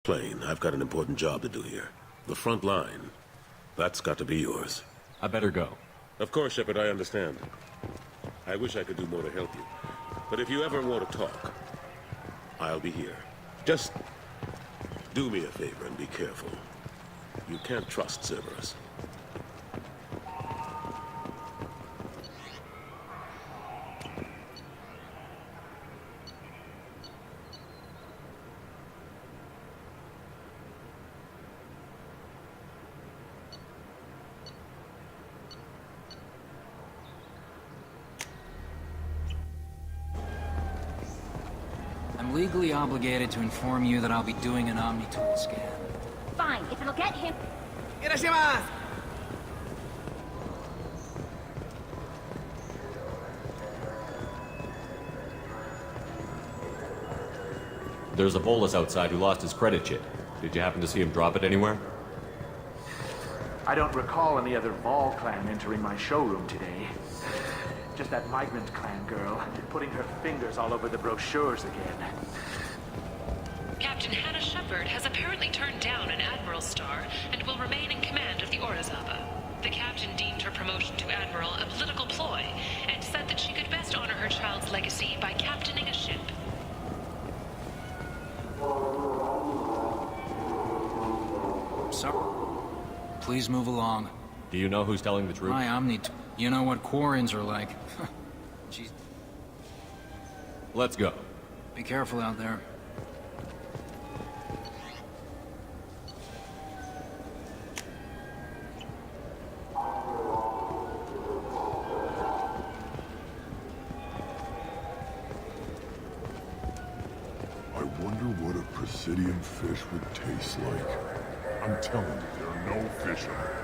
Plane, I've got an important job to do here. The front line. That's got to be yours. I better go. Of course, Shepard, I understand. I wish I could do more to help you. But if you ever want to talk, I'll be here. Just do me a favor and be careful. You can't trust Cerberus. I'm legally obligated to inform you that I'll be doing an ME2 scan. Fine, if it'll get him. There's a Volus outside who lost his credit chip. Did you happen to see him drop it anywhere? I don't recall any other Vol clan entering my showroom today. Just that migrant clan girl, putting her fingers all over the brochures again. Captain Hannah Shepard has apparently turned down an Admiral star and will remain in command of the Orizaba. The captain deemed her promotion to Admiral a political ploy and said that she could best honor her child's legacy by captaining a ship. So, please move along. Do you know who's telling the truth? My ME2. You know what Quarrens are like. Jeez. Let's go. Be careful out there. I wonder what a Presidium fish would taste like. I'm telling you, there are no fish on it.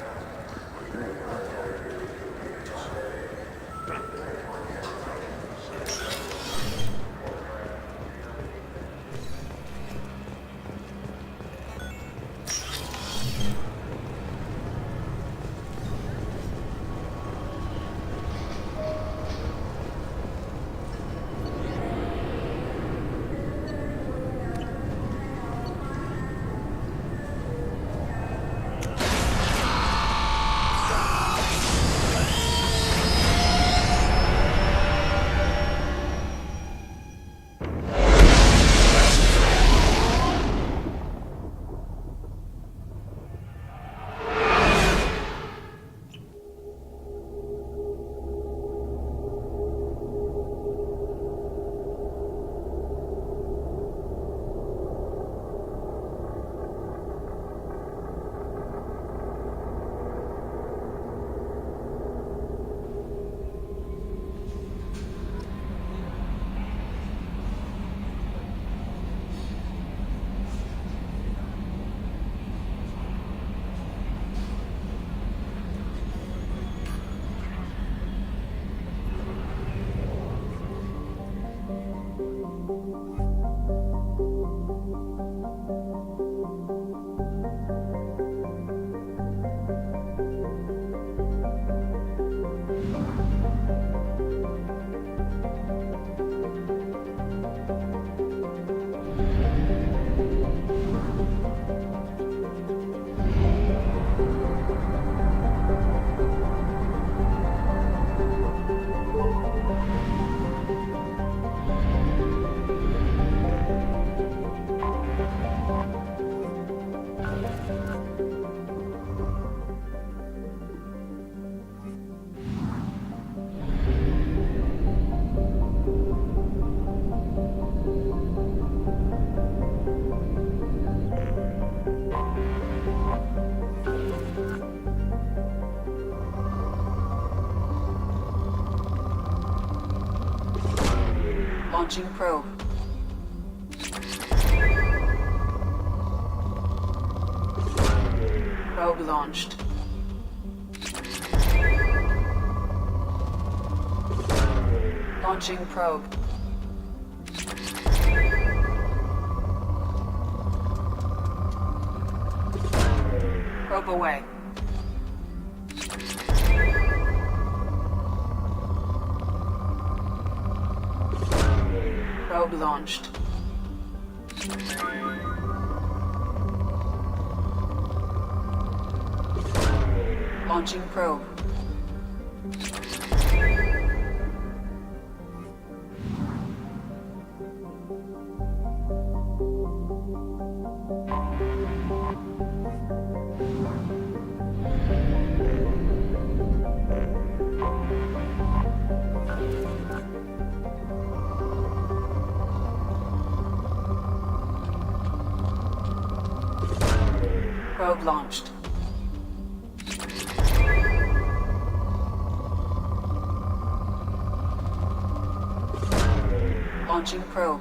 Launching probe. Probe launched. Launching probe. Probe away. Probe launched. Launching probe. Probe launched. Launching probe.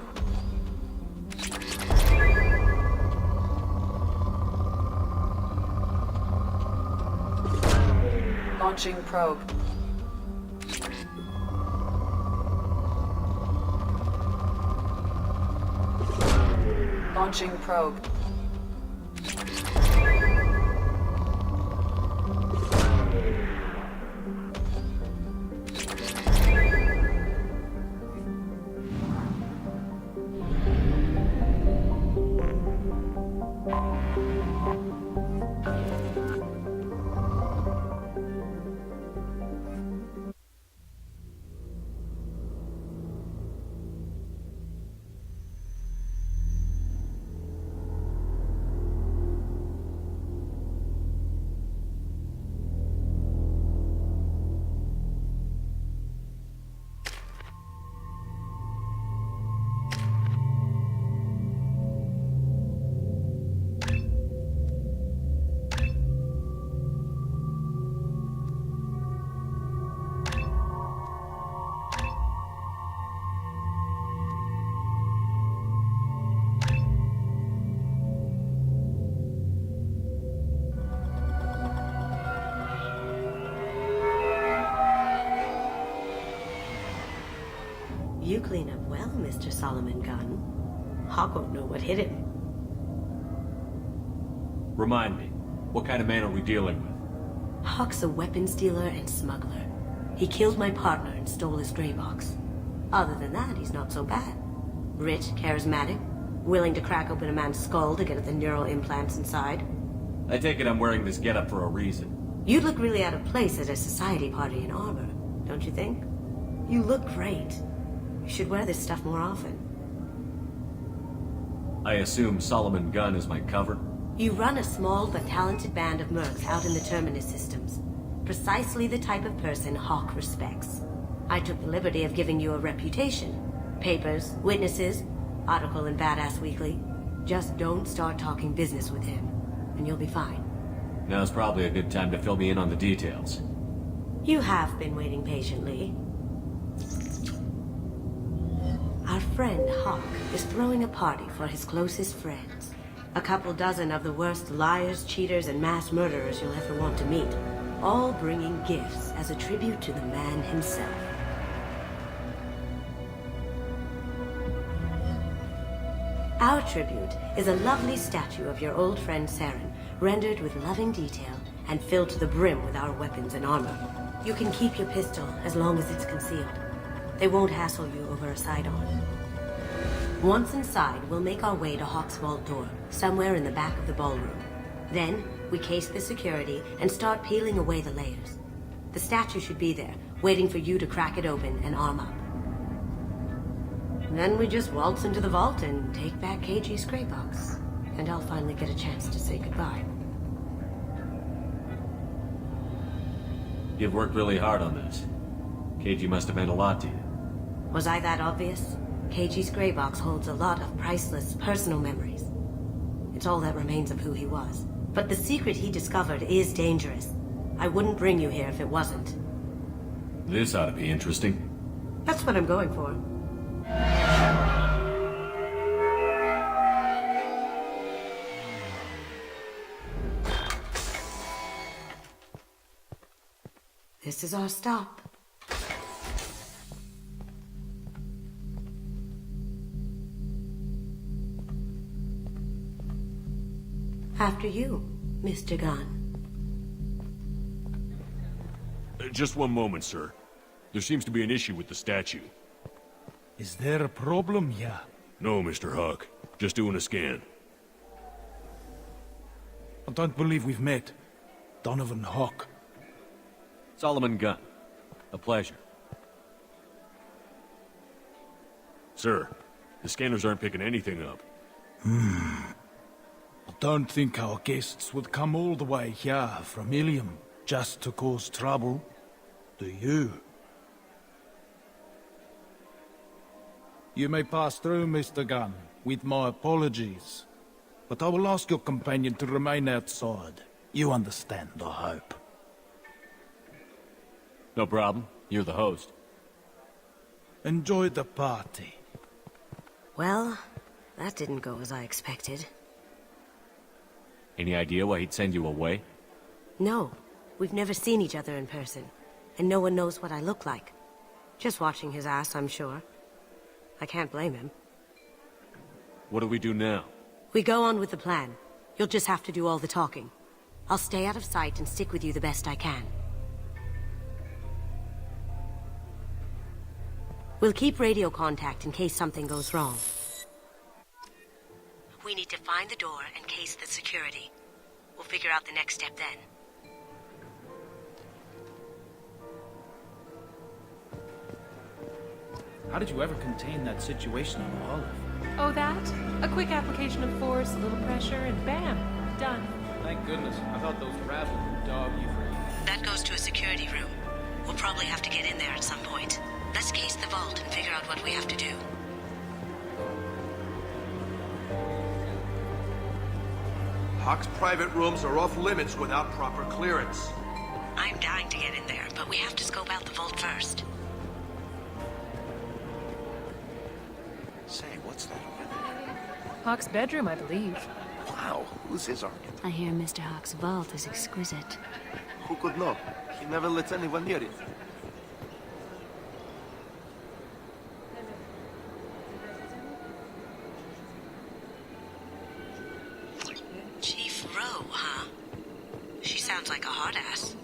Launching probe. Launching probe. You clean up well, Mr. Solomon Gunn. Hawk won't know what hit him. Remind me, what kind of man are we dealing with? Hawk's a weapons dealer and smuggler. He killed my partner and stole his gray box. Other than that, he's not so bad. Rich, charismatic, willing to crack open a man's skull to get at the neural implants inside. I take it I'm wearing this getup for a reason. You'd look really out of place at a society party in armor, don't you think? You look great. You should wear this stuff more often. I assume Solomon Gunn is my cover? You run a small but talented band of mercs out in the Terminus systems. Precisely the type of person Hawk respects. I took the liberty of giving you a reputation. Papers, witnesses, article in Badass Weekly. Just don't start talking business with him, and you'll be fine. Now's probably a good time to fill me in on the details. You have been waiting patiently. Our friend Hawk is throwing a party for his closest friends. A couple dozen of the worst liars, cheaters, and mass murderers you'll ever want to meet. All bringing gifts as a tribute to the man himself. Our tribute is a lovely statue of your old friend Saren, rendered with loving detail and filled to the brim with our weapons and armor. You can keep your pistol as long as it's concealed. They won't hassle you over a side-on. Once inside, we'll make our way to Hawk's vault door, somewhere in the back of the ballroom. Then, we case the security and start peeling away the layers. The statue should be there, waiting for you to crack it open and arm up. Then we just waltz into the vault and take back KG's gray box. And I'll finally get a chance to say goodbye. You've worked really hard on this. KG must have meant a lot to you. Was I that obvious? KG's gray box holds a lot of priceless personal memories. It's all that remains of who he was. But the secret he discovered is dangerous. I wouldn't bring you here if it wasn't. This ought to be interesting. That's what I'm going for. This is our stop. After you, Mr. Gunn. Just one moment, sir. There seems to be an issue with the statue. Is there a problem, yeah? No, Mr. Hawk. Just doing a scan. I don't believe we've met. Donovan Hawk. Solomon Gunn. A pleasure. Sir, the scanners aren't picking anything up. I don't think our guests would come all the way here from Ilium just to cause trouble. Do you? You may pass through, Mr. Gunn, with my apologies. But I will ask your companion to remain outside. You understand, I hope. No problem. You're the host. Enjoy the party. Well, that didn't go as I expected. Any idea why he'd send you away? No, we've never seen each other in person, and no one knows what I look like. Just watching his ass, I'm sure. I can't blame him. What do we do now? We go on with the plan. You'll just have to do all the talking. I'll stay out of sight and stick with you the best I can. We'll keep radio contact in case something goes wrong. We need to find the door and case the security. We'll figure out the next step then. How did you ever contain that situation on the Olive? Oh, that? A quick application of force, a little pressure, and bam, done. Thank goodness. I thought those rabble would dog you for you. That goes to a security room. We'll probably have to get in there at some point. Let's case the vault and figure out what we have to do. Hawk's private rooms are off limits without proper clearance. I'm dying to get in there, but we have to scope out the vault first. Say, what's that over there? Hawk's bedroom, I believe. Wow, who's his argument? I hear Mr. Hawk's vault is exquisite. Who could know? He never lets anyone near it. Chief Rowe, huh? She sounds like a hard ass.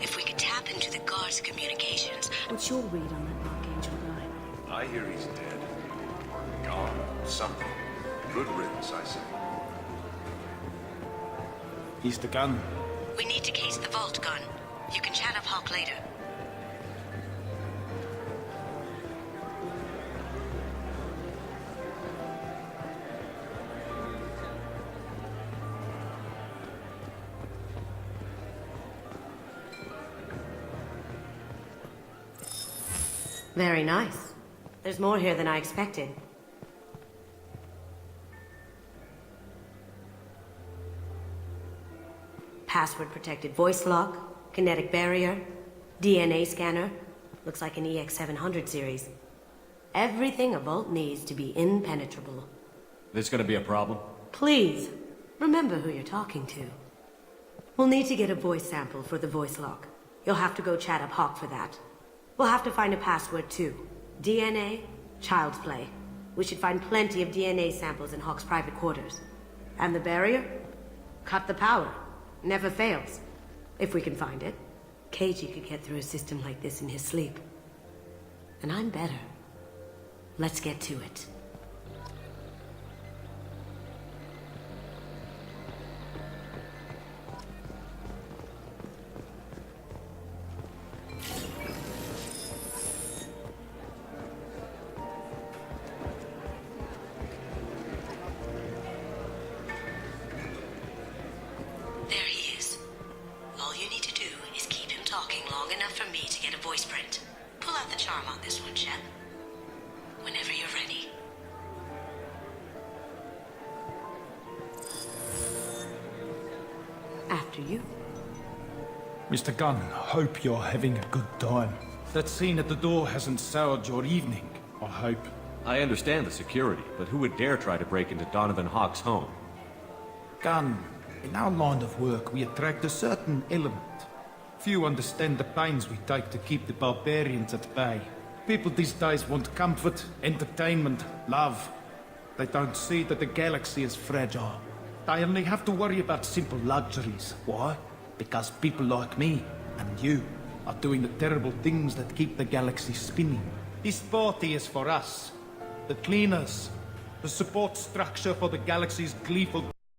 If we could tap into the guard's communications... What's your read on that Archangel guy? I hear he's dead. Or gone. Something. Good riddance, I say. Mr. Gunn. We need to case the vault, Gunn. You can chat up Hawk later. Very nice. There's more here than I expected. Password-protected voice lock, kinetic barrier, DNA scanner. Looks like an EX700 series. Everything a vault needs to be impenetrable. This gonna be a problem? Please, remember who you're talking to. We'll need to get a voice sample for the voice lock. You'll have to go chat up Hawk for that. We'll have to find a password too. DNA, child's play. We should find plenty of DNA samples in Hawk's private quarters. And the barrier? Cut the power. Never fails. If we can find it. KG could get through a system like this in his sleep. And I'm better. Let's get to it. There he is. All you need to do is keep him talking long enough for me to get a voice print. Pull out the charm on this one, Shep. Whenever you're ready. After you. Mr. Gunn, hope you're having a good time. That scene at the door hasn't soured your evening, I hope. I understand the security, but who would dare try to break into Donovan Hawk's home? Gunn, in our line of work, we attract a certain element. Few understand the pains we take to keep the barbarians at bay. People these days want comfort, entertainment, love. They don't see that the galaxy is fragile. They only have to worry about simple luxuries. Why? Because people like me and you are doing the terrible things that keep the galaxy spinning. This party is for us. The cleaners. The support structure for the galaxy's gleeful